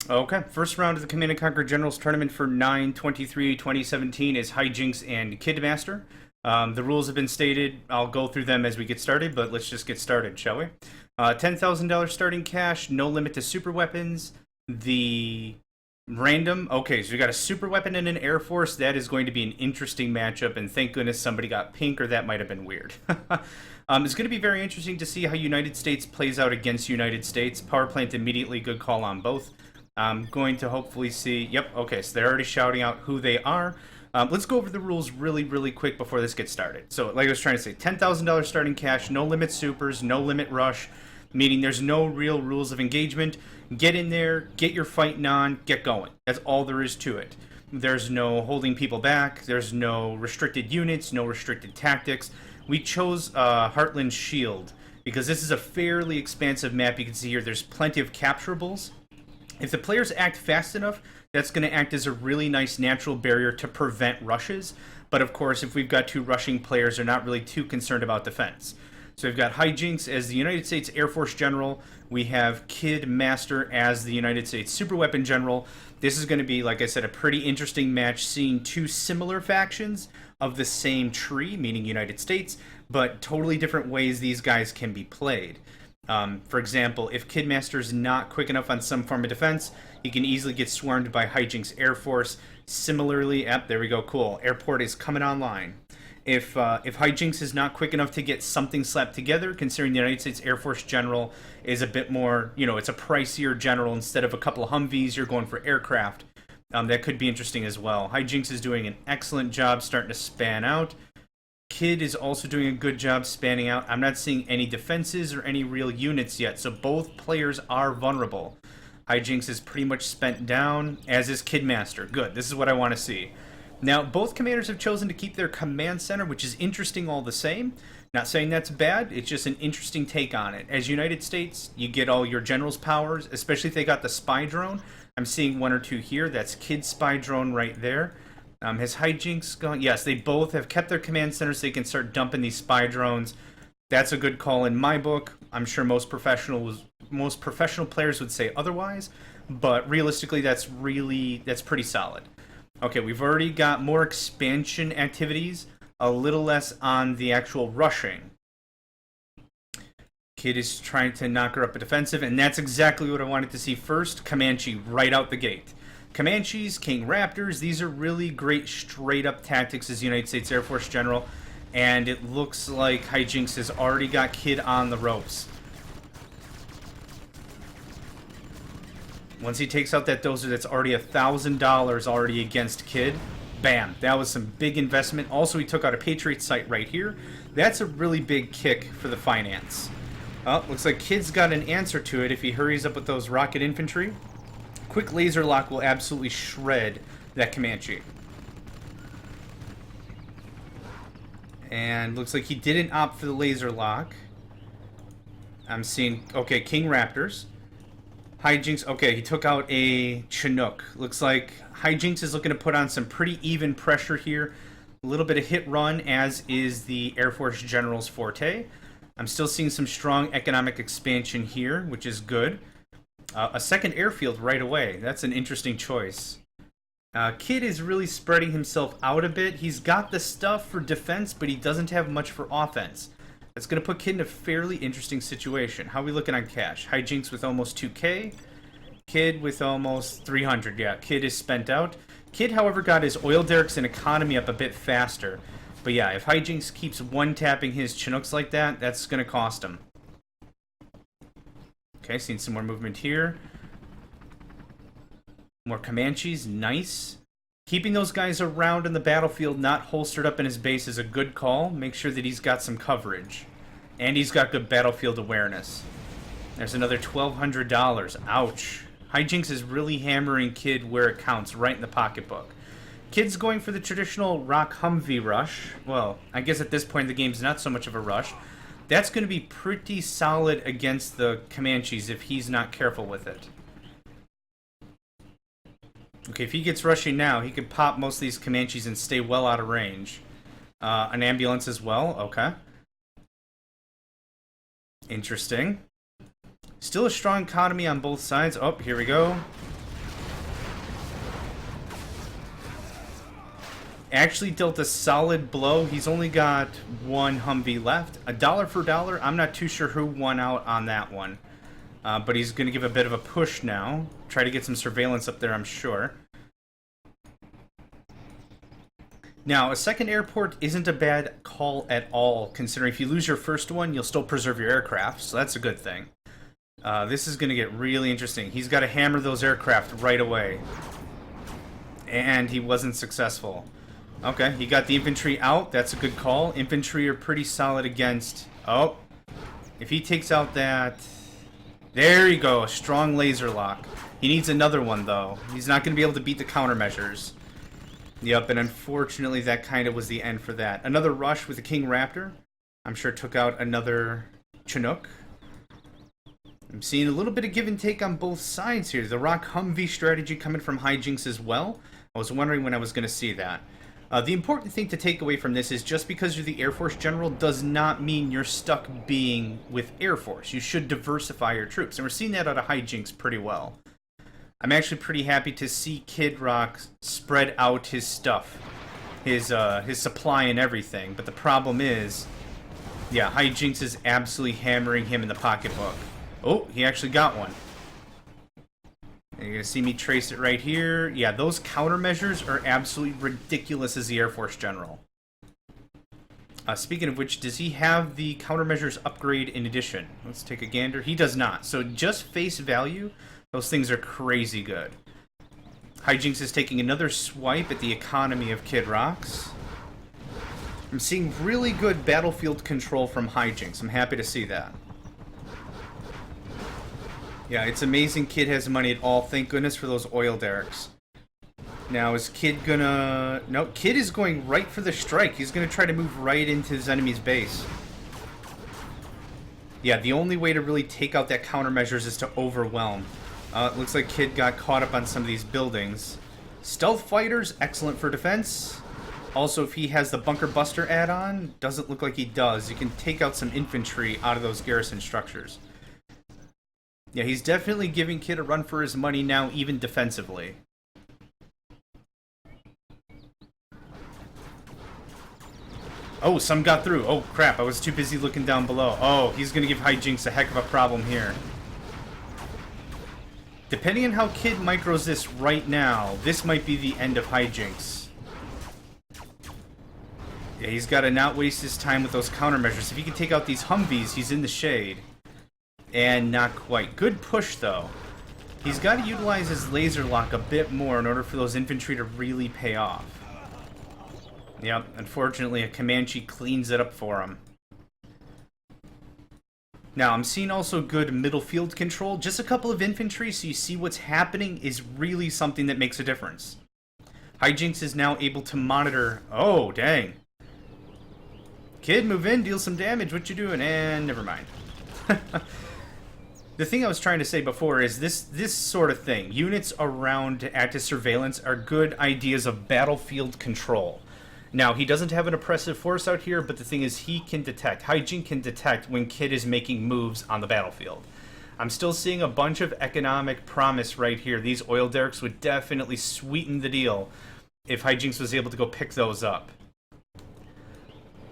Okay, first round of the Command & Conquer Generals Tournament for 9/23/2017 is Hijinks and KidMaster. The rules have been stated. I'll go through them as we get started, but let's just get started, shall we? $10,000 starting cash, no limit to super weapons. The random, okay, so you got a super weapon and an Air Force. That is going to be an interesting matchup, and thank goodness somebody got pink, or that might have been weird. It's going to be very interesting to see how United States plays out against United States. Power plant immediately, good call on both. I'm going to hopefully see... Yep, okay, so they're already shouting out who they are. Let's go over the rules really quick before this gets started. So, like I was trying to say, $10,000 starting cash, no limit supers, no limit rush, meaning there's no real rules of engagement. Get in there, get your fighting on, get going. That's all there is to it. There's no holding people back, there's no restricted units, no restricted tactics. We chose Heartland Shield because this is a fairly expansive map. You can see here there's plenty of capturables. If the players act fast enough, that's going to act as a really nice natural barrier to prevent rushes. But of course, if we've got two rushing players, they're not really too concerned about defense. So we've got Hijinks as the United States Air Force General. We have KidMaster as the United States Superweapon General. This is going to be, like I said, a pretty interesting match, seeing two similar factions of the same tree, meaning United States, but totally different ways these guys can be played. For example, if KidMaster is not quick enough on some form of defense, he can easily get swarmed by Hijinks Air Force. Similarly, there we go, cool. Airport is coming online. If Hijinks is not quick enough to get something slapped together, considering the United States Air Force General is a bit more, it's a pricier general. Instead of a couple of Humvees, you're going for aircraft. That could be interesting as well. Hijinks is doing an excellent job starting to span out. Kid is also doing a good job spanning out. I'm not seeing any defenses or any real units yet, so both players are vulnerable. Hijinks is pretty much spent down, as is KidMaster. Good, this is what I want to see. Now, both commanders have chosen to keep their command center, which is interesting all the same. Not saying that's bad, it's just an interesting take on it. As United States, you get all your general's powers, especially if they got the spy drone. I'm seeing one or two here. That's Kid's spy drone right there. Has Hijinks gone? Yes, they both have kept their command centers so they can start dumping these spy drones. That's a good call in my book. I'm sure most professional players would say otherwise, but realistically, that's pretty solid. Okay, we've already got more expansion activities, a little less on the actual rushing. Kid is trying to knock her up a defensive, and that's exactly what I wanted to see first. Comanche right out the gate. Comanches, King Raptors, these are really great straight-up tactics as United States Air Force General, and it looks like Hijinks has already got Kid on the ropes. Once he takes out that dozer, that's already $1,000 already against Kid. Bam, that was some big investment. Also, he took out a Patriot site right here. That's a really big kick for the finance. Oh, looks like Kid's got an answer to it if he hurries up with those rocket infantry. Quick laser lock will absolutely shred that Comanche. And looks like he didn't opt for the laser lock. I'm seeing, okay, King Raptors. Hijinks, okay, he took out a Chinook. Looks like Hijinks is looking to put on some pretty even pressure here. A little bit of hit run, as is the Air Force General's forte. I'm still seeing some strong economic expansion here, which is good. A second airfield right away. That's an interesting choice. Kid is really spreading himself out a bit. He's got the stuff for defense, but he doesn't have much for offense. That's going to put Kid in a fairly interesting situation. How are we looking on cash? Hijinks with almost 2K. Kid with almost 300. Yeah, Kid is spent out. Kid, however, got his oil derricks and economy up a bit faster. But yeah, if Hijinks keeps one-tapping his Chinooks like that, that's going to cost him. Okay, seeing some more movement here. More Comanches, nice. Keeping those guys around in the battlefield, not holstered up in his base, is a good call. Make sure that he's got some coverage. And he's got good battlefield awareness. There's another $1,200. Ouch. Hijinks is really hammering Kid where it counts, right in the pocketbook. Kid's going for the traditional rock Humvee rush. Well, I guess at this point the game's not so much of a rush. That's going to be pretty solid against the Comanches if he's not careful with it. Okay, if he gets rushing now, he could pop most of these Comanches and stay well out of range. An ambulance as well, okay. Interesting. Still a strong economy on both sides. Oh, here we go. actually dealt a solid blow. He's only got one Humvee left. A dollar for dollar. I'm not too sure who won out on that one. But he's going to give a bit of a push now. Try to get some surveillance up there, I'm sure. Now, a second airport isn't a bad call at all, considering if you lose your first one, you'll still preserve your aircraft, so that's a good thing. This is going to get really interesting. He's got to hammer those aircraft right away. And he wasn't successful. Okay, he got the infantry out. That's a good call. Infantry are pretty solid against... Oh, if he takes out that... There you go, a strong laser lock. He needs another one, though. He's not going to be able to beat the countermeasures. Yep, and unfortunately that kind of was the end for that. Another rush with the King Raptor. I'm sure took out another Chinook. I'm seeing a little bit of give and take on both sides here. The Rock Humvee strategy coming from Hijinks as well. I was wondering when I was going to see that. The important thing to take away from this is just because you're the Air Force General does not mean you're stuck being with Air Force. You should diversify your troops, and we're seeing that out of Hijinks pretty well. I'm actually pretty happy to see Kid Rock spread out his stuff, his supply and everything. But the problem is, yeah, Hijinks is absolutely hammering him in the pocketbook. Oh, he actually got one. And you're gonna see me trace it right here. Yeah, those countermeasures are absolutely ridiculous as the Air Force General. Speaking of which, does he have the countermeasures upgrade in addition? Let's take a gander. He does not. So just face value, those things are crazy good. Hijinks is taking another swipe at the economy of Kid Rock's. I'm seeing really good battlefield control from Hijinks. I'm happy to see that. Yeah, it's amazing Kid has money at all. Thank goodness for those oil derricks. Now, is Kid gonna... No, Kid is going right for the strike. He's gonna try to move right into his enemy's base. Yeah, the only way to really take out that countermeasures is to overwhelm. It looks like Kid got caught up on some of these buildings. Stealth fighters, excellent for defense. Also, if he has the Bunker Buster add-on, doesn't look like he does. You can take out some infantry out of those garrison structures. Yeah, he's definitely giving Kid a run for his money now, even defensively. Oh, some got through. Oh, crap, I was too busy looking down below. Oh, he's going to give Hijinks a heck of a problem here. Depending on how Kid micros this right now, this might be the end of Hijinks. Yeah, he's got to not waste his time with those countermeasures. If he can take out these Humvees, he's in the shade. And not quite. Good push, though. He's got to utilize his laser lock a bit more in order for those infantry to really pay off. Yep, unfortunately, a Comanche cleans it up for him. Now, I'm seeing also good middle field control. Just a couple of infantry, so you see what's happening is really something that makes a difference. Hijinks is now able to monitor... Oh, dang. Kid, move in, deal some damage. What you doing? And never mind. The thing I was trying to say before is this sort of thing. Units around to act as surveillance are good ideas of battlefield control. Now, he doesn't have an oppressive force out here, but the thing is he can detect. Hijink can detect when Kid is making moves on the battlefield. I'm still seeing a bunch of economic promise right here. These oil derricks would definitely sweeten the deal if Hijinks was able to go pick those up.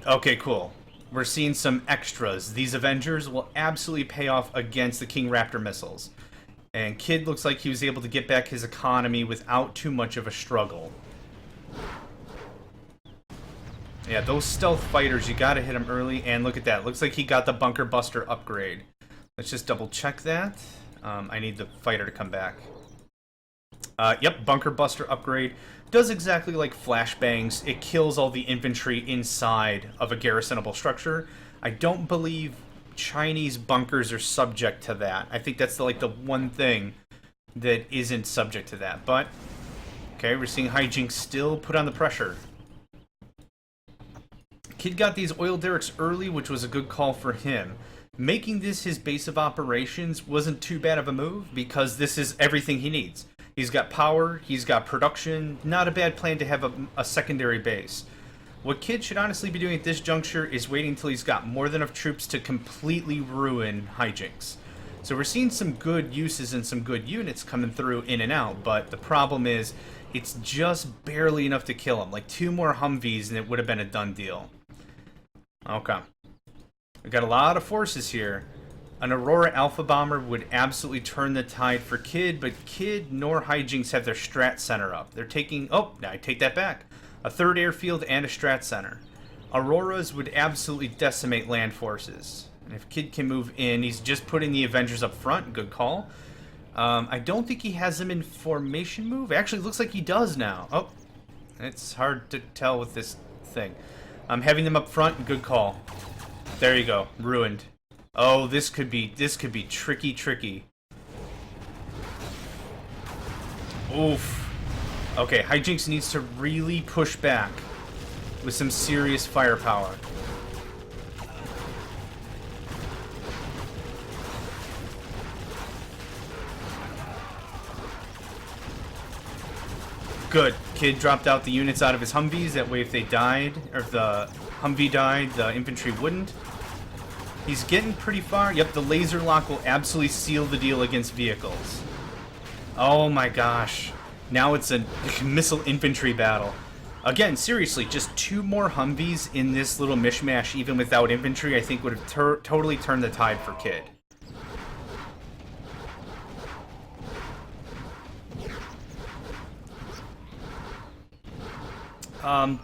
Okay, cool. We're seeing some extras. These Avengers will absolutely pay off against the King Raptor missiles. And Kid looks like he was able to get back his economy without too much of a struggle. Yeah, those stealth fighters, you gotta hit them early. And look at that. Looks like he got the Bunker Buster upgrade. Let's just double check that. I need the fighter to come back. Yep, Bunker Buster upgrade. Does exactly like flashbangs. It kills all the infantry inside of a garrisonable structure. I don't believe Chinese bunkers are subject to that. I think that's the one thing that isn't subject to that. But, okay, we're seeing Hijinks still put on the pressure. Kid got these oil derricks early, which was a good call for him. Making this his base of operations wasn't too bad of a move, because this is everything he needs. He's got power, he's got production, not a bad plan to have a secondary base. What Kid should honestly be doing at this juncture is waiting until he's got more than enough troops to completely ruin Hijinks. So we're seeing some good uses and some good units coming through in and out, but the problem is It's just barely enough to kill him. Like 2 more Humvees and it would have been a done deal. Okay. We got a lot of forces here. An Aurora Alpha Bomber would absolutely turn the tide for Kid, but Kid nor Hijinks have their strat center up. They're taking... Oh, I take that back. A 3rd airfield and a strat center. Auroras would absolutely decimate land forces. And if Kid can move in, he's just putting the Avengers up front. Good call. I don't think he has them in formation move. Actually, it looks like he does now. Oh, it's hard to tell with this thing. I'm having them up front. Good call. There you go. Ruined. Oh, this could be tricky. Oof. Okay, Hijinks needs to really push back with some serious firepower. Good. Kid dropped out the units out of his Humvees. That way if they died, or if the Humvee died, the infantry wouldn't. He's getting pretty far. Yep, the laser lock will absolutely seal the deal against vehicles. Oh my gosh. Now it's a missile infantry battle. Again, seriously, just 2 more Humvees in this little mishmash, even without infantry, I think would have totally turned the tide for Kid.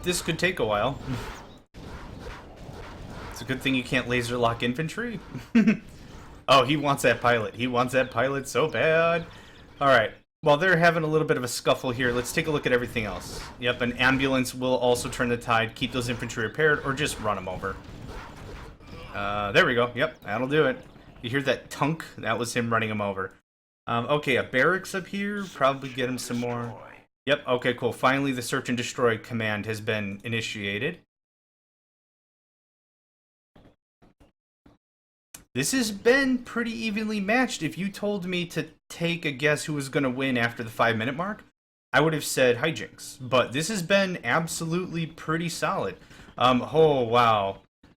This could take a while. It's a good thing you can't laser lock infantry. Oh, he wants that pilot. He wants that pilot so bad. Alright. While they're having a little bit of a scuffle here, let's take a look at everything else. Yep, an ambulance will also turn the tide, keep those infantry repaired, or just run them over. There we go. Yep, that'll do it. You hear that tunk? That was him running him over. Okay, a barracks up here. Probably get him some more. Yep, okay, cool. Finally, the search and destroy command has been initiated. This has been pretty evenly matched. If you told me to take a guess who was going to win after the 5-minute mark, I would have said Hijinks. But this has been absolutely pretty solid. Oh, wow.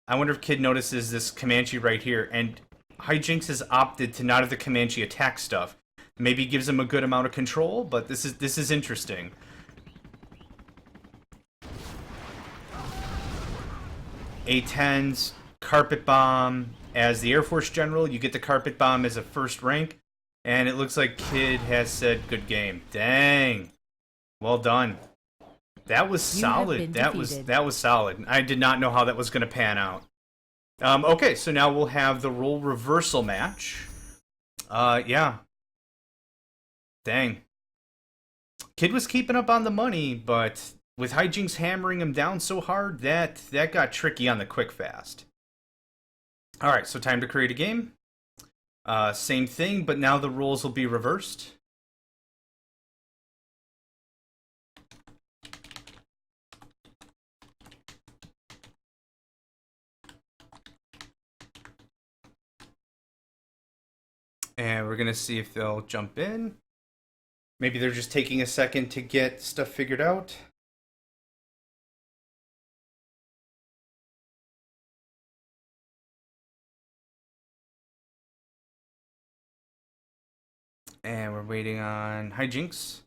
I wonder if Kid notices this Comanche right here. And Hijinks has opted to not have the Comanche attack stuff. Maybe gives him a good amount of control, but this is interesting. A-10s, carpet bomb. As the Air Force General, you get the carpet bomb as a 1st rank, and it looks like Kid has said good game. Dang. Well done. That was solid. That was solid. I did not know how that was going to pan out. Okay, so now we'll have the role reversal match. Yeah. Dang. Kid was keeping up on the money, but with Hijinks hammering him down so hard, that got tricky on the quick fast. Alright, so time to create a game. Same thing, but now the roles will be reversed. And we're going to see if they'll jump in. Maybe they're just taking a second to get stuff figured out. And we're waiting on Hijinks.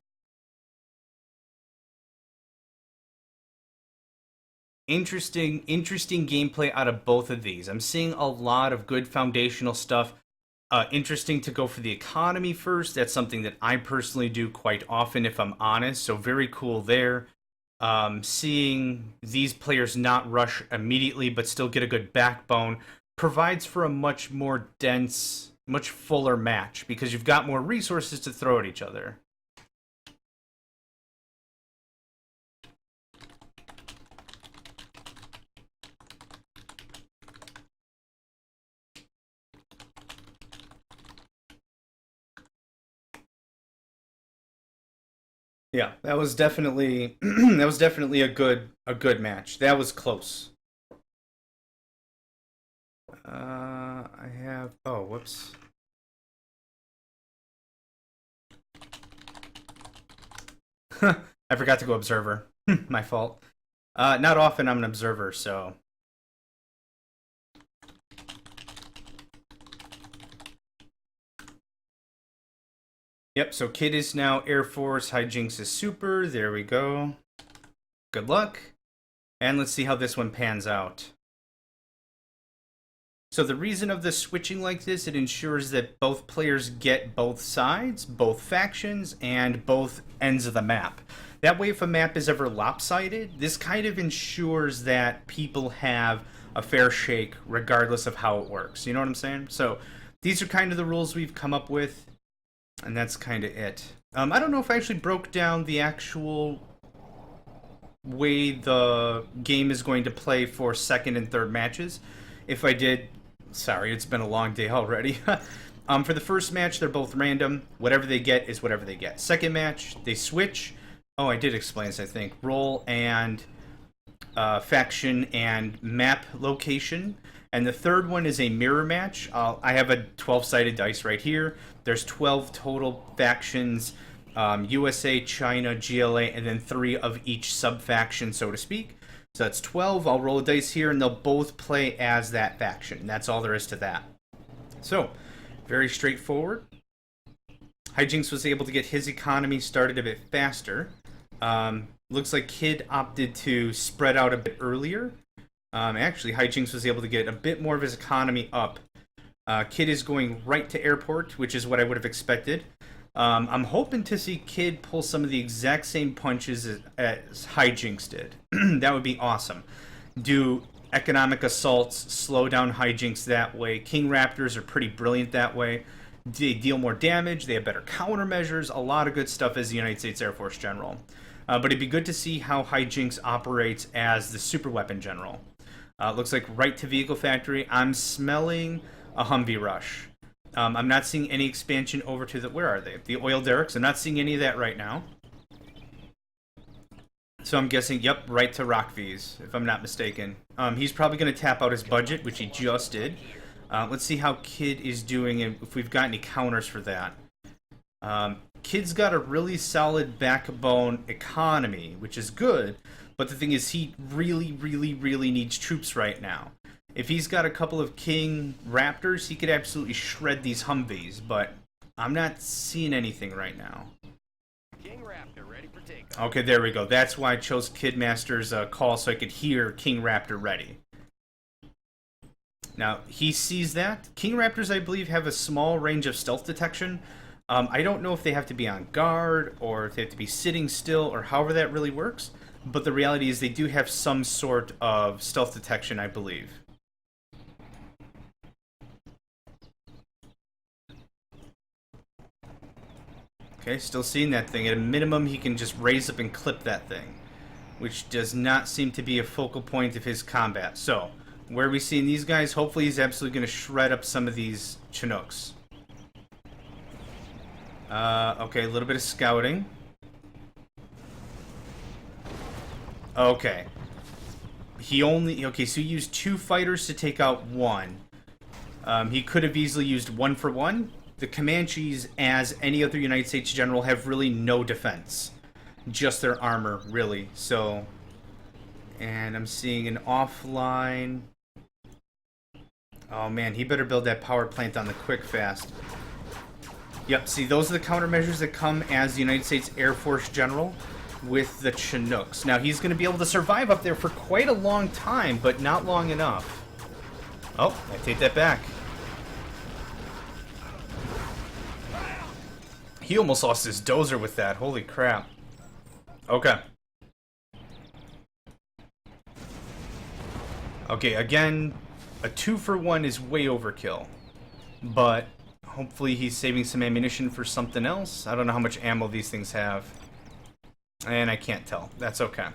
Interesting gameplay out of both of these. I'm seeing a lot of good foundational stuff. Interesting to go for the economy first. That's something that I personally do quite often, if I'm honest. So very cool there. Seeing these players not rush immediately, but still get a good backbone, provides for a much more dense, much fuller match, because you've got more resources to throw at each other. Yeah, that was definitely a good match. That was close. I have whoops. I forgot to go observer. My fault. Not often I'm an observer, so Yep, so Kid is now Air Force, Hijinks is Super. There we go. Good luck. And let's see how this one pans out. So the reason of the switching like this, it ensures that both players get both sides, both factions, and both ends of the map. That way, if a map is ever lopsided, this kind of ensures that people have a fair shake regardless of how it works. You know what I'm saying? So these are kind of the rules we've come up with, and that's kind of it. I don't know if I actually broke down the actual way the game is going to play for second and third matches. If I did, sorry, it's been a long day already. For the first match, they're both random. Whatever they get is whatever they get. Second match, they switch. Oh, I did explain this, I think. Role and faction and map location. And the third one is a mirror match. I have a 12-sided dice right here. There's 12 total factions. USA, China, GLA, and then 3 of each sub-faction, so to speak. So that's 12. I'll roll a dice here, and they'll both play as that faction. That's all there is to that. So, very straightforward. Hijinks was able to get his economy started a bit faster. Looks like Kid opted to spread out a bit earlier. Actually, Hijinks was able to get a bit more of his economy up. Kid is going right to airport, which is what I would have expected. I'm hoping to see Kid pull some of the exact same punches as Hijinks did. That would be awesome. Do economic assaults, slow down Hijinks that way. King Raptors are pretty brilliant that way. They deal more damage, they have better countermeasures, a lot of good stuff as the United States Air Force General. But it'd be good to see how Hijinks operates as the super weapon general. Looks like right to vehicle factory. I'm smelling a Humvee rush. I'm not seeing any expansion over to the... Where are they? The oil derricks. I'm not seeing any of that right now. So I'm guessing, yep, right to Rockvies, if I'm not mistaken. He's probably going to tap out his budget, which he just did. Let's see how Kid is doing and if we've got any counters for that. Kid's got a really solid backbone economy, which is good. But the thing is, he really, really, really needs troops right now. If he's got a couple of King Raptors, he could absolutely shred these Humvees, but I'm not seeing anything right now. King Raptor ready for takeoff. Okay, there we go. That's why I chose KidMaster's call, so I could hear King Raptor ready. Now, he sees that. King Raptors, I believe, have a small range of stealth detection. I don't know if they have to be on guard, or if they have to be sitting still, or however that really works. But the reality is they do have some sort of stealth detection, I believe. Okay, still seeing that thing. At a minimum, he can just raise up and clip that thing, which does not seem to be a focal point of his combat. So, where are we seeing these guys? Hopefully he's absolutely going to shred up some of these Chinooks. Okay, a little bit of scouting. Okay. Okay, so he used 2 fighters to take out 1. He could have easily used 1 for 1. The Comanches, as any other United States general, have really no defense. Just their armor, really. So, and I'm seeing an offline. Oh man, he better build that power plant on the quick fast. Yep, see, those are the countermeasures that come as the United States Air Force General with the Chinooks. Now, he's going to be able to survive up there for quite a long time, but not long enough. Oh, I take that back. He almost lost his dozer with that. Holy crap. Okay. Okay, again, a 2 for 1 is way overkill. But hopefully he's saving some ammunition for something else. I don't know how much ammo these things have. And I can't tell. That's okay.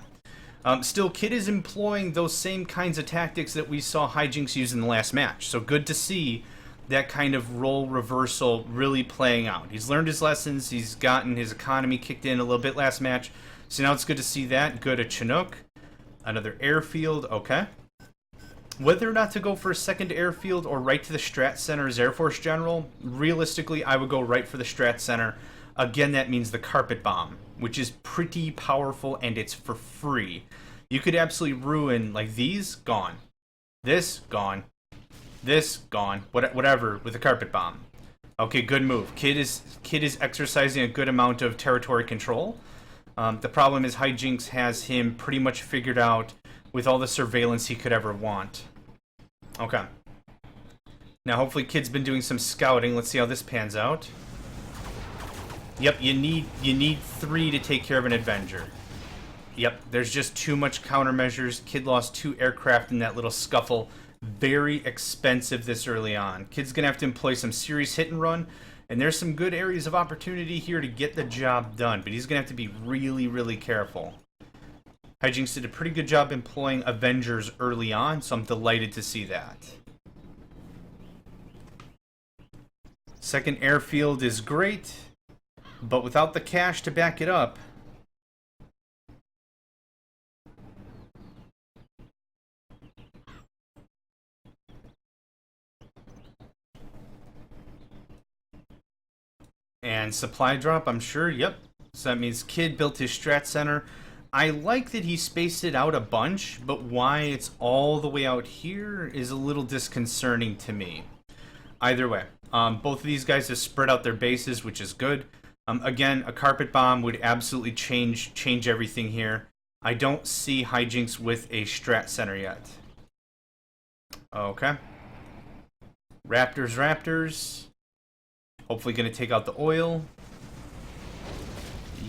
Still, Kid is employing those same kinds of tactics that we saw Hijinks use in the last match. So good to see that kind of role reversal really playing out. He's learned his lessons. He's gotten his economy kicked in a little bit last match. So now it's good to see that. Good at Chinook. Another airfield. Okay. Whether or not to go for a second airfield or right to the Strat Center as Air Force General, realistically, I would go right for the Strat Center. Again, that means the carpet bomb, which is pretty powerful and it's for free. You could absolutely ruin, like these, gone. This, gone. This, gone. Whatever, with the carpet bomb. Okay, good move. Kid is exercising a good amount of territory control. The problem is Hijinks has him pretty much figured out with all the surveillance he could ever want. Okay. Now, hopefully Kid's been doing some scouting. Let's see how this pans out. Yep, you need 3 to take care of an Avenger. Yep, there's just too much countermeasures. Kid lost 2 aircraft in that little scuffle. Very expensive this early on. Kid's gonna have to employ some serious hit and run, and there's some good areas of opportunity here to get the job done, but he's gonna have to be really, really careful. Hijinks did a pretty good job employing Avengers early on, so I'm delighted to see that. Second airfield is great, but without the cash to back it up, and supply drop, I'm sure, yep. So that means Kid built his strat center. I like that he spaced it out a bunch, but why it's all the way out here is a little disconcerting to me. Either way, both of these guys have spread out their bases, which is good. Again, a carpet bomb would absolutely change everything here. I don't see Hijinks with a strat center yet. Okay. Raptors. Hopefully going to take out the oil.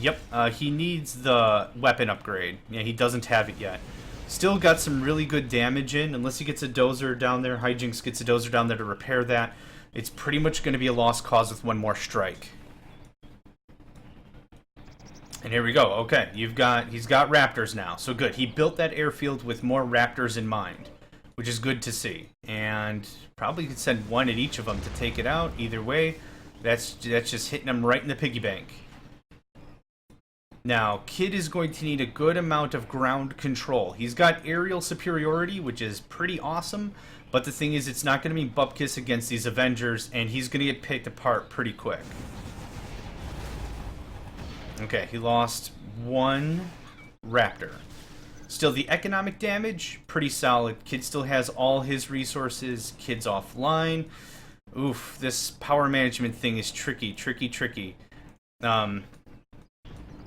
Yep, he needs the weapon upgrade. Yeah, he doesn't have it yet. Still got some really good damage in. Unless he gets a dozer down there, Hijinks gets a dozer down there to repair that. It's pretty much going to be a lost cause with one more strike. And here we go. Okay, he's got Raptors now. So good. He built that airfield with more Raptors in mind, which is good to see. And probably could send 1 at each of them to take it out. Either way, that's just hitting him right in the piggy bank. Now, Kid is going to need a good amount of ground control. He's got aerial superiority, which is pretty awesome, but the thing is, it's not going to be bupkis against these Avengers, and he's going to get picked apart pretty quick. Okay, he lost 1 Raptor. Still, the economic damage, pretty solid. Kid still has all his resources. Kid's offline. Oof, this power management thing is tricky.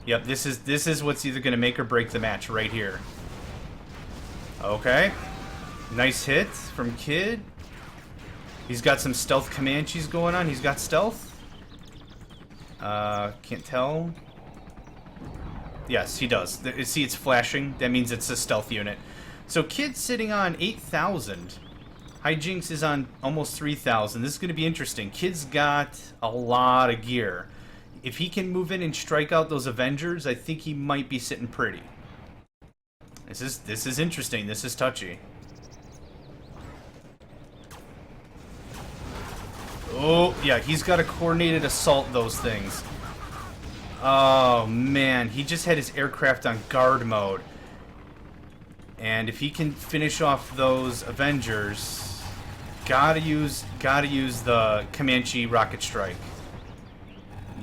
Yep, this is what's either going to make or break the match right here. Okay. Nice hit from Kid. He's got some stealth Comanches going on. He's got stealth. Can't tell. Yes, he does. See, it's flashing. That means it's a stealth unit. So Kid's sitting on 8,000. Hijinks is on almost 3,000. This is going to be interesting. Kid's got a lot of gear. If he can move in and strike out those Avengers, I think he might be sitting pretty. This is interesting. This is touchy. Oh, yeah, he's got to coordinated assault those things. Oh, man. He just had his aircraft on guard mode. And if he can finish off those Avengers, gotta use the Comanche rocket strike.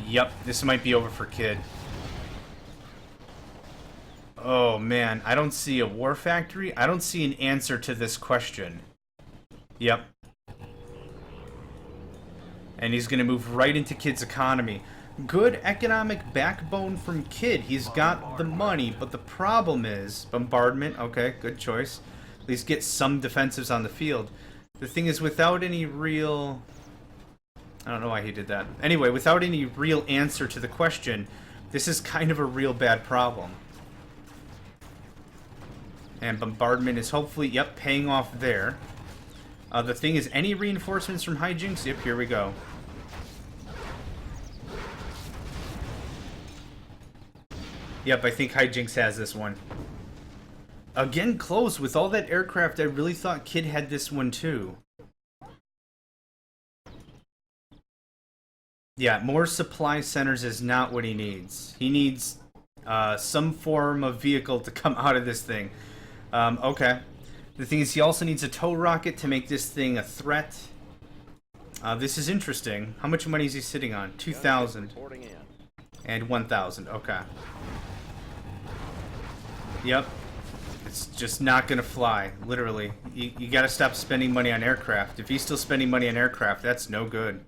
Yep, this might be over for Kid. Oh, man. I don't see a war factory. I don't see an answer to this question. Yep. And he's going to move right into Kid's economy. Good economic backbone from Kid. He's got the money, but the problem is bombardment. Okay, good choice. At least get some defensives on the field. The thing is, without any real... I don't know why he did that. Anyway, without any real answer to the question, this is kind of a real bad problem. And bombardment is hopefully, yep, paying off there. The thing is, any reinforcements from Hijinks? Yep, here we go. Yep, I think Hijinks has this one. Again, close. With all that aircraft, I really thought Kid had this one too. Yeah, more supply centers is not what he needs. He needs some form of vehicle to come out of this thing. Okay. The thing is, he also needs a tow rocket to make this thing a threat. This is interesting. How much money is he sitting on? 2,000. And 1,000. Okay. Yep. It's just not going to fly, literally. You got to stop spending money on aircraft. If he's still spending money on aircraft, that's no good.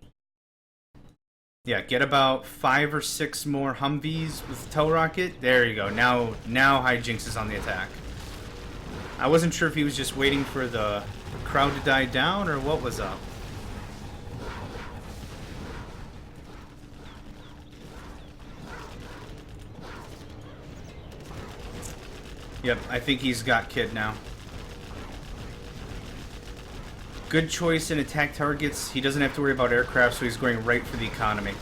Yeah, get about 5 or 6 more Humvees with tow rocket. There you go. Now Hijinks is on the attack. I wasn't sure if he was just waiting for the crowd to die down or what was up. Yep, I think he's got Kid now. Good choice in attack targets. He doesn't have to worry about aircraft, so he's going right for the economy.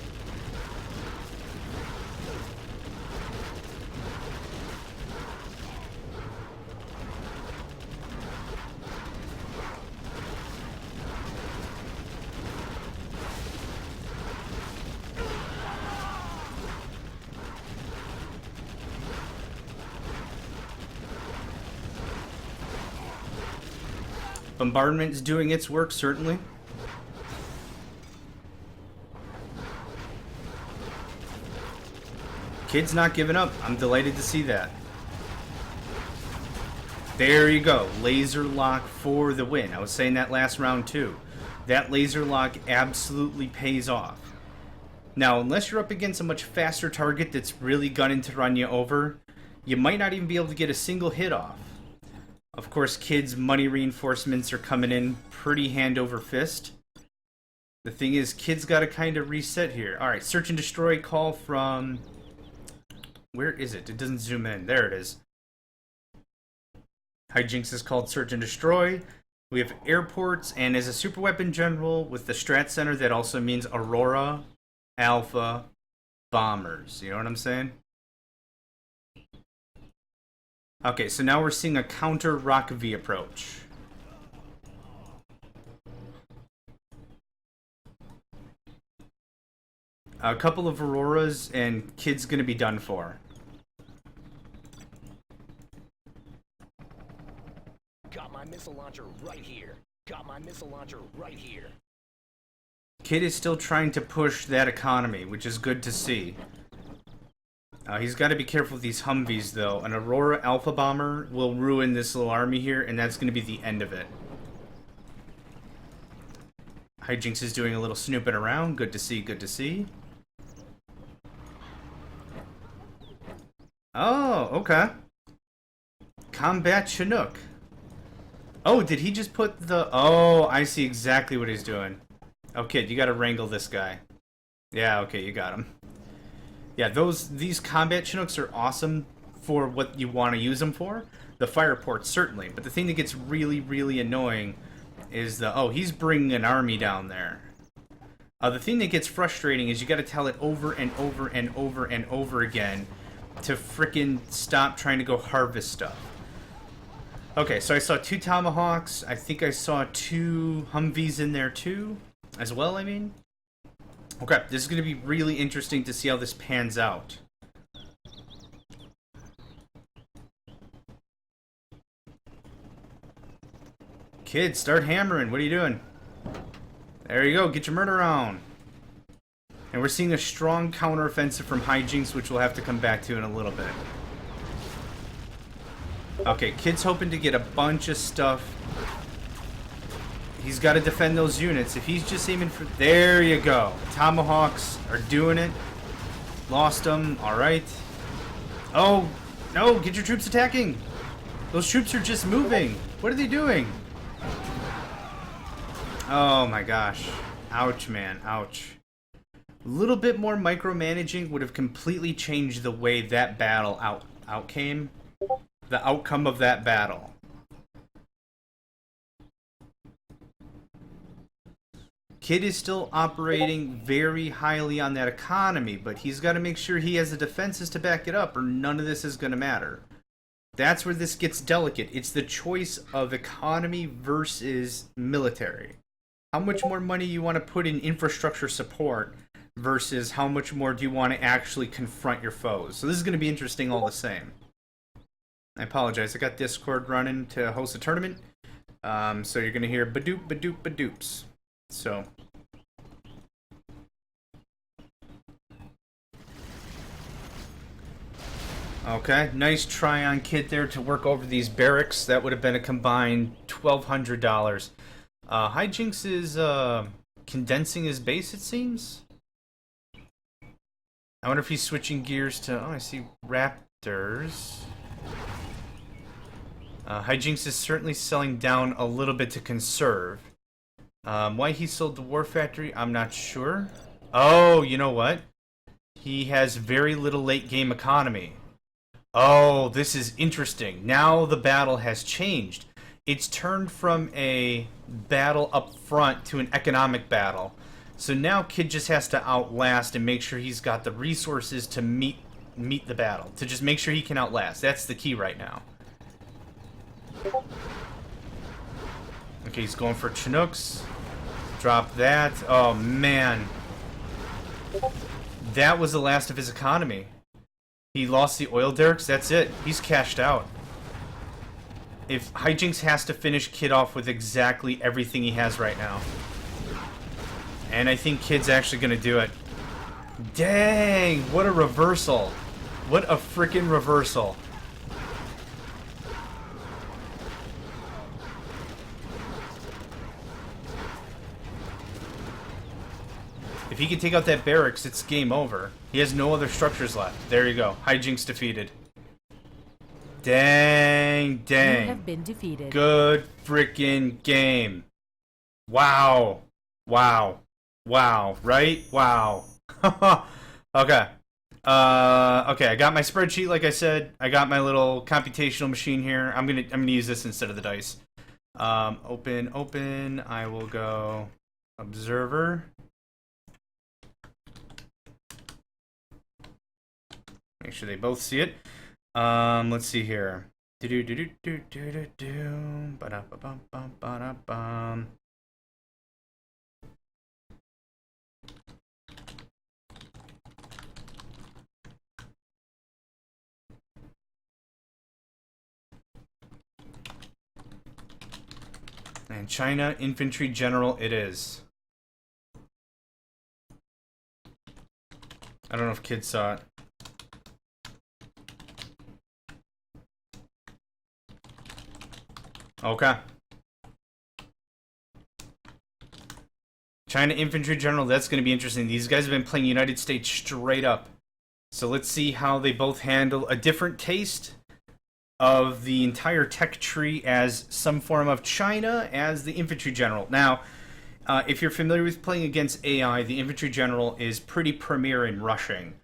Bombardment's doing its work, certainly. Kid's not giving up. I'm delighted to see that. There you go. Laser lock for the win. I was saying that last round too. That laser lock absolutely pays off. Now, unless you're up against a much faster target that's really gunning to run you over, you might not even be able to get a single hit off. Of course, Kid's money reinforcements are coming in pretty hand over fist. The thing is, Kid's got to kind of reset here. Alright, search and destroy call from... Where is it? It doesn't zoom in. There it is. Hijinks is called search and destroy. We have airports, and as a super weapon general with the strat center, that also means Aurora, Alpha, bombers. You know what I'm saying? Okay, so now we're seeing a counter Rock V approach. A couple of Auroras and Kid's gonna be done for. Got my missile launcher right here. Got my missile launcher right here. Kid is still trying to push that economy, which is good to see. He's got to be careful with these Humvees, though. An Aurora Alpha Bomber will ruin this little army here, and that's going to be the end of it. Hijinks is doing a little snooping around. Good to see, good to see. Oh, okay. Combat Chinook. Oh, did he just put the... Oh, I see exactly what he's doing. Okay, you got to wrangle this guy. Yeah, okay, you got him. Yeah, these combat Chinooks are awesome for what you want to use them for. The fire ports, certainly. But the thing that gets really, really annoying is the... Oh, he's bringing an army down there. The thing that gets frustrating is you got to tell it over and over and over and over again to frickin' stop trying to go harvest stuff. Okay, so I saw 2 Tomahawks. I think I saw 2 Humvees in there too, as well, I mean. Okay, this is going to be really interesting to see how this pans out. Kids, start hammering. What are you doing? There you go. Get your murder on. And we're seeing a strong counteroffensive from Hijinks, which we'll have to come back to in a little bit. Okay, Kid's hoping to get a bunch of stuff. He's got to defend those units. If he's just aiming for... There you go. Tomahawks are doing it. Lost them. Alright. Oh, no. Get your troops attacking. Those troops are just moving. What are they doing? Oh, my gosh. Ouch, man. Ouch. A little bit more micromanaging would have completely changed the way that battle outcame. The outcome of that battle. Kid is still operating very highly on that economy, but he's got to make sure he has the defenses to back it up, or none of this is going to matter. That's where this gets delicate. It's the choice of economy versus military. How much more money you want to put in infrastructure support versus how much more do you want to actually confront your foes. So this is going to be interesting all the same. I apologize. I got Discord running to host a tournament. So you're going to hear badoop, badoop, badoops. So... Okay, nice try on Kid there to work over these barracks. That would have been a combined $1,200. Hijinks is condensing his base, it seems. I wonder if he's switching gears to... Oh, I see Raptors. Hijinks is certainly selling down a little bit to conserve. Why he sold the War Factory, I'm not sure. Oh, you know what? He has very little late game economy. Oh, this is interesting. Now the battle has changed. It's turned from a battle up front to an economic battle. So now Kid just has to outlast and make sure he's got the resources to meet the battle. To just make sure he can outlast. That's the key right now. Okay, he's going for Chinooks. Drop that. Oh, man. That was the last of his economy. He lost the oil derricks. That's it. He's cashed out. If Hijinks has to finish Kid off with exactly everything he has right now. And I think Kid's actually going to do it. Dang, what a reversal. What a freaking reversal. If he can take out that barracks, it's game over. He has no other structures left. There you go. Hijinks defeated. Dang, dang. You have been defeated. Good freaking game. Wow. Wow. Wow. Right? Wow. Okay. Okay, I got my spreadsheet, like I said. I got my little computational machine here. I'm gonna use this instead of the dice. Open. I will go observer. Make sure they both see it. Let's see here. Ba-da-ba-bum-bum-ba-da-bum. And China Infantry General it is. I don't know if kids saw it. Okay. China Infantry General, that's going to be interesting. These guys have been playing United States straight up. So let's see how they both handle a different taste of the entire tech tree as some form of China as the Infantry General. Now, if you're familiar with playing against AI, the Infantry General is pretty premier in rushing.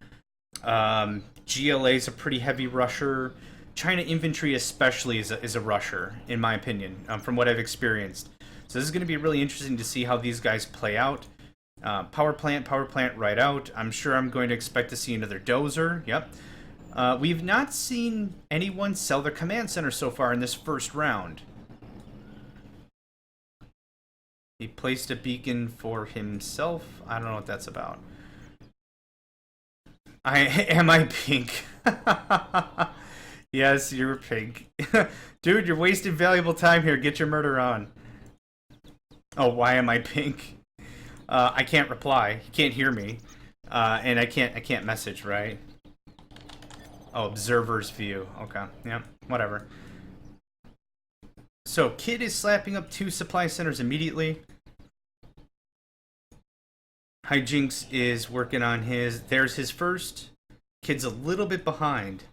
GLA is a pretty heavy rusher. China Infantry especially is a rusher, in my opinion, from what I've experienced. So this is going to be really interesting to see how these guys play out. Power plant right out. I'm sure I'm going to expect to see another dozer. Yep. We've not seen anyone sell their command center so far in this first round. He placed a beacon for himself. I don't know what that's about. Am I pink? Yes, you're pink. Dude, you're wasting valuable time here. Get your murder on. Oh, why am I pink? I can't reply. He can't hear me. And I can't message, right? Oh, observer's view. Okay. Yeah, whatever. So, Kid is slapping up 2 supply centers immediately. Hijinks is working on his... There's his first. Kid's a little bit behind.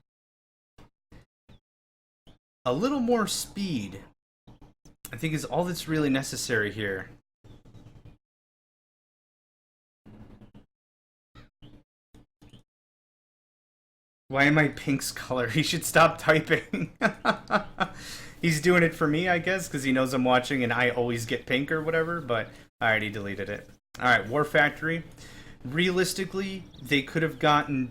A little more speed, I think, is all that's really necessary here. Why am I pink's color? He should stop typing. He's doing it for me, I guess, because he knows I'm watching and I always get pink or whatever, but I already deleted it. Alright, War Factory. Realistically, they could have gotten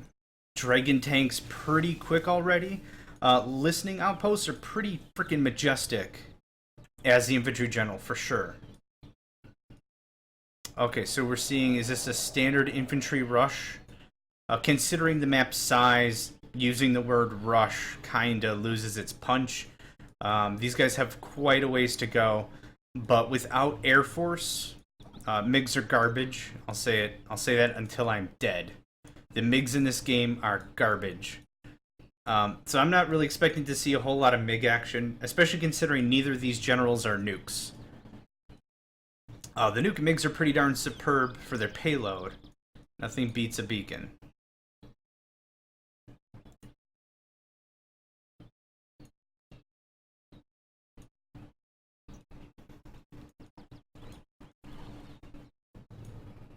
Dragon tanks pretty quick already. Listening outposts are pretty freaking majestic as the Infantry General, for sure. Okay, so we're seeing, is this a standard infantry rush? Considering the map size, using the word rush kinda loses its punch. These guys have quite a ways to go, but without Air Force, MiGs are garbage. I'll say it. I'll say that until I'm dead. The MiGs in this game are garbage. So I'm not really expecting to see a whole lot of MiG action, especially considering neither of these generals are nukes. The nuke MiGs are pretty darn superb for their payload. Nothing beats a beacon.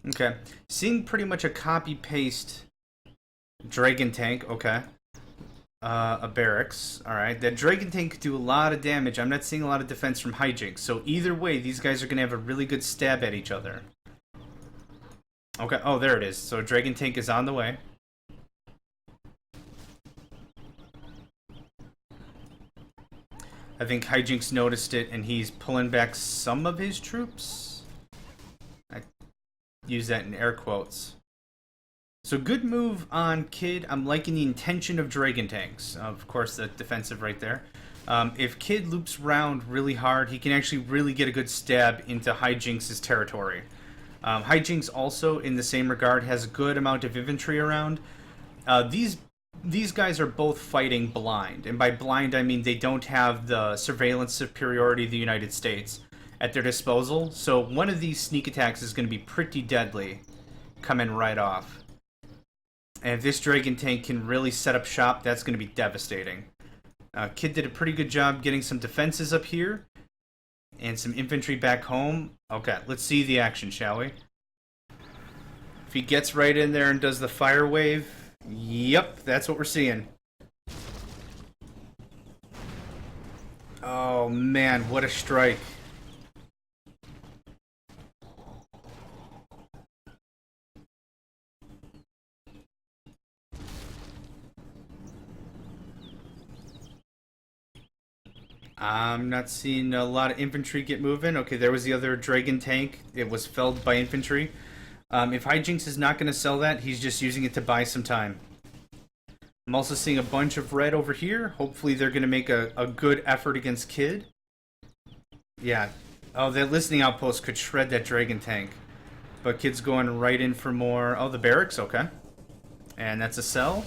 Okay. Seeing pretty much a copy-paste Dragon Tank. Okay. A barracks. Alright. That Dragon Tank could do a lot of damage. I'm not seeing a lot of defense from Hijinks. So either way, these guys are going to have a really good stab at each other. Okay. Oh, there it is. So Dragon Tank is on the way. I think Hijinks noticed it, and he's pulling back some of his troops. I use that in air quotes. So good move on Kid. I'm liking the intention of Dragon Tanks. Of course, the defensive right there. If Kid loops round really hard, he can actually really get a good stab into Hijinks' territory. Hijinks also, in the same regard, has a good amount of infantry around. These guys are both fighting blind, and by blind I mean they don't have the surveillance superiority of the United States at their disposal, so one of these sneak attacks is going to be pretty deadly, coming right off. And if this Dragon Tank can really set up shop, that's going to be devastating. Kid did a pretty good job getting some defenses up here, and some infantry back home. Okay, let's see the action, shall we? If he gets right in there and does the fire wave... Yep, that's what we're seeing. Oh man, what a strike. I'm not seeing a lot of infantry get moving. Okay, there was the other Dragon Tank. It was felled by infantry. If Hijinks is not going to sell that, he's just using it to buy some time. I'm also seeing a bunch of red over here. Hopefully they're going to make a good effort against Kid. Yeah. Oh, that listening outpost could shred that Dragon Tank. But Kid's going right in for more... Oh, the barracks? Okay. And that's a sell.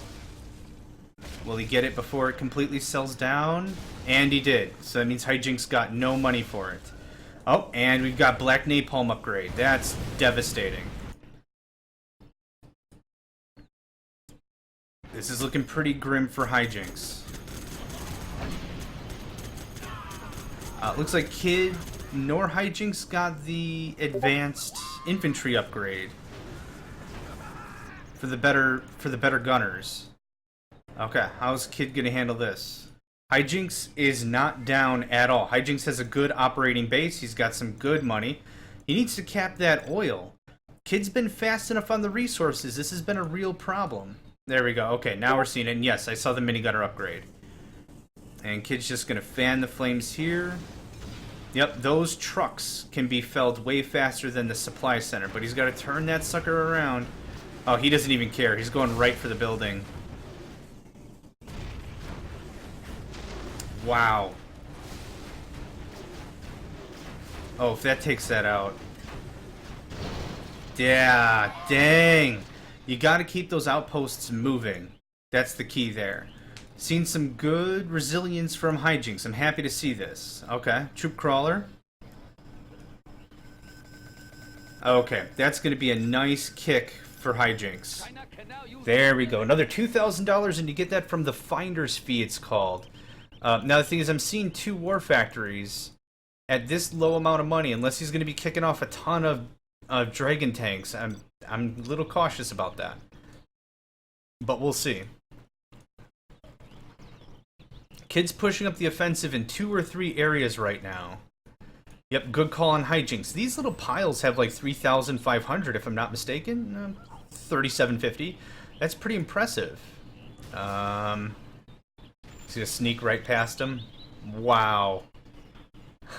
Will he get it before it completely sells down? And he did. So that means Hijinks got no money for it. Oh, and we've got Black Napalm upgrade. That's devastating. This is looking pretty grim for Hijinks. Looks like Kid nor Hijinks got the advanced infantry upgrade for the better gunners. Okay, how's Kid gonna handle this? Hijinks is not down at all. Hijinks has a good operating base. He's got some good money. He needs to cap that oil. Kid's been fast enough on the resources. This has been a real problem. There we go. Okay, now we're seeing it. And yes, I saw the minigunner upgrade. And Kid's just going to fan the flames here. Yep, those trucks can be felled way faster than the supply center. But he's got to turn that sucker around. Oh, he doesn't even care. He's going right for the building. Wow. Oh, if that takes that out. Yeah, dang. You gotta keep those outposts moving. That's the key there. Seen some good resilience from Hijinks. I'm happy to see this. Okay, troop crawler. Okay, that's gonna be a nice kick for Hijinks. There we go. Another $2,000, and you get that from the finder's fee, it's called. Now the thing is, I'm seeing 2 war factories at this low amount of money, unless he's going to be kicking off a ton of Dragon Tanks. I'm a little cautious about that. But we'll see. Kid's pushing up the offensive in 2 or 3 areas right now. Yep, good call on Hijinks. These little piles have like 3,500, if I'm not mistaken. 3,750. That's pretty impressive. He's gonna sneak right past him. Wow.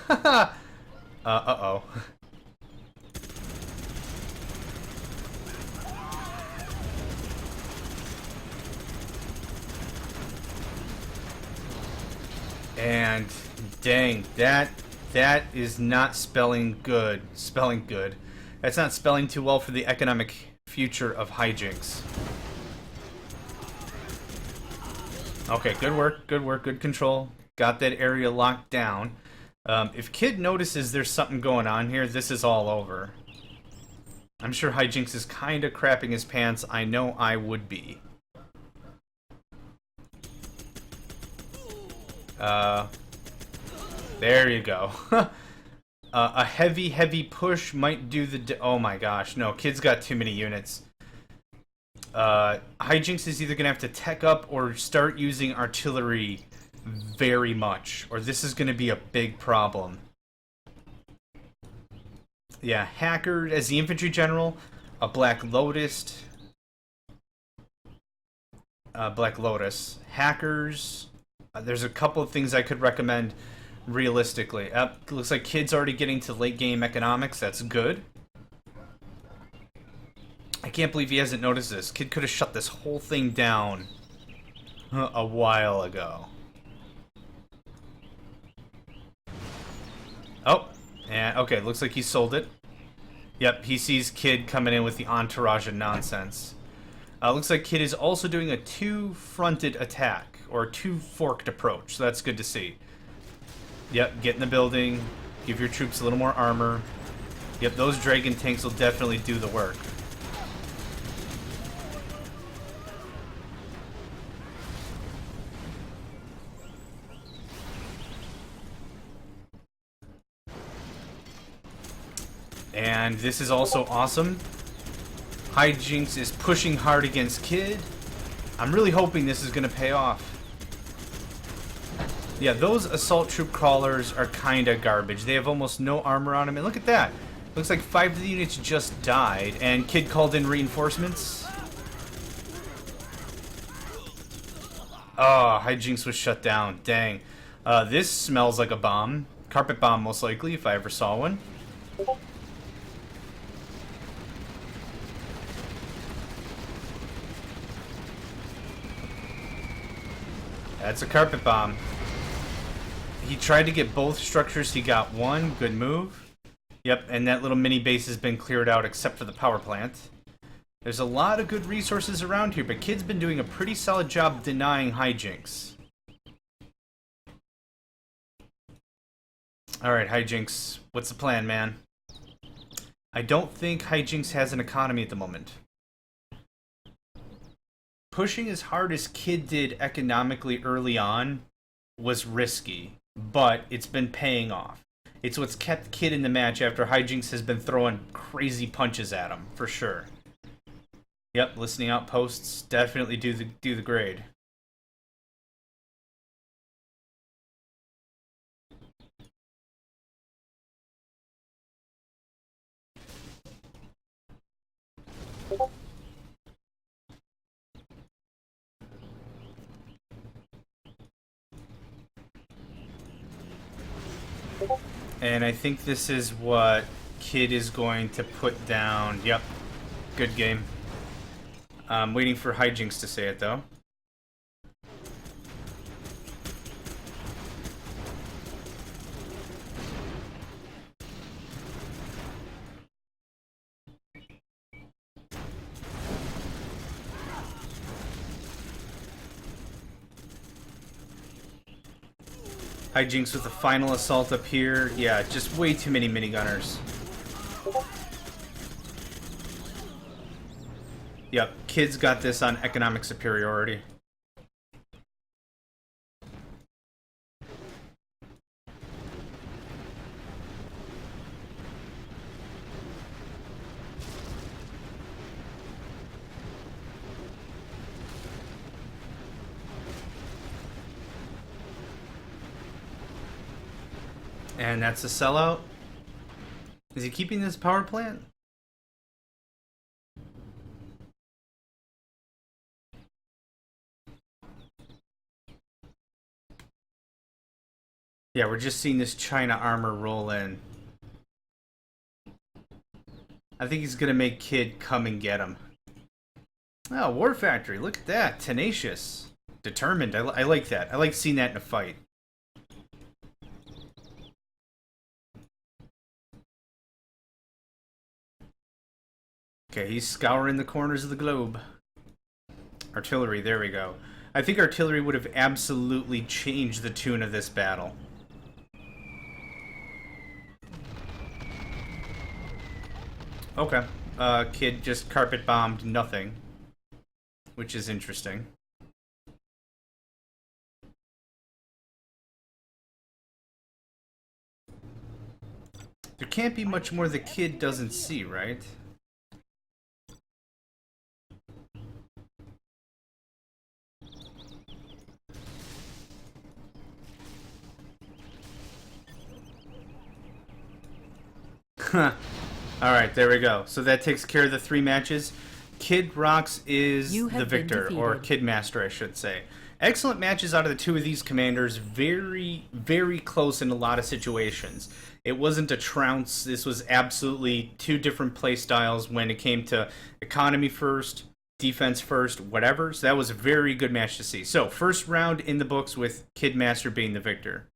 Uh-oh. And dang, that is not spelling good. Spelling good. That's not spelling too well for the economic future of Hijinks. Okay, good work, good control. Got that area locked down. If Kid notices there's something going on here, this is all over. I'm sure Hijinks is kind of crapping his pants. I know I would be. There you go. A heavy push might do the... Oh my gosh, no. Kid's got too many units. Hijinks is either going to have to tech up or start using artillery very much, or this is going to be a big problem. Yeah, Hacker as the infantry general, a Black Lotus, Hackers. There's a couple of things I could recommend realistically. Looks like Kid's already getting to late game economics. That's good. I can't believe he hasn't noticed this. Kid could have shut this whole thing down a while ago. Oh, and okay, looks like he sold it. Yep, he sees Kid coming in with the entourage of nonsense. Looks like Kid is also doing a two-fronted attack, or a two-forked approach, so that's good to see. Yep, get in the building, give your troops a little more armor. Yep, those Dragon tanks will definitely do the work. And this is also awesome. Hijinks is pushing hard against Kid. I'm really hoping this is going to pay off. Yeah, those assault troop crawlers are kind of garbage. They have almost no armor on them. And look at that. Looks like 5 of the units just died. And Kid called in reinforcements. Oh, Hijinks was shut down. Dang. This smells like a bomb. Carpet bomb, most likely, if I ever saw one. That's a carpet bomb. He tried to get both structures. He got one. Good move. Yep, and that little mini base has been cleared out except for the power plant. There's a lot of good resources around here, but Kid's been doing a pretty solid job denying Hijinks. Alright, Hijinks. What's the plan, man? I don't think Hijinks has an economy at the moment. Pushing as hard as Kid did economically early on was risky, but it's been paying off. It's what's kept Kid in the match after Hijinks has been throwing crazy punches at him, for sure. Yep, listening outposts definitely do the grade. And I think this is what Kid is going to put down. Yep. Good game. I'm waiting for Hijinks to say it, though. Hijinks with the final assault up here. Yeah, just way too many minigunners. Yep, Kid's got this on economic superiority. And that's a sellout. Is he keeping this power plant? Yeah, we're just seeing this China armor roll in. I think he's gonna make Kid come and get him. Oh, War Factory, look at that. Tenacious. Determined. I like that. I like seeing that in a fight. Okay, he's scouring the corners of the globe. Artillery, there we go. I think artillery would have absolutely changed the tune of this battle. Okay. Kid just carpet bombed nothing, which is interesting. There can't be much more the kid doesn't see, right? Alright, there we go. So that takes care of the 3 matches. Kid Rocks is the victor, or KidMaster, I should say. Excellent matches out of the 2 of these commanders. Very, very close in a lot of situations. It wasn't a trounce. This was absolutely 2 different play styles when it came to economy first, defense first, whatever. So that was a very good match to see. So, first round in the books with KidMaster being the victor.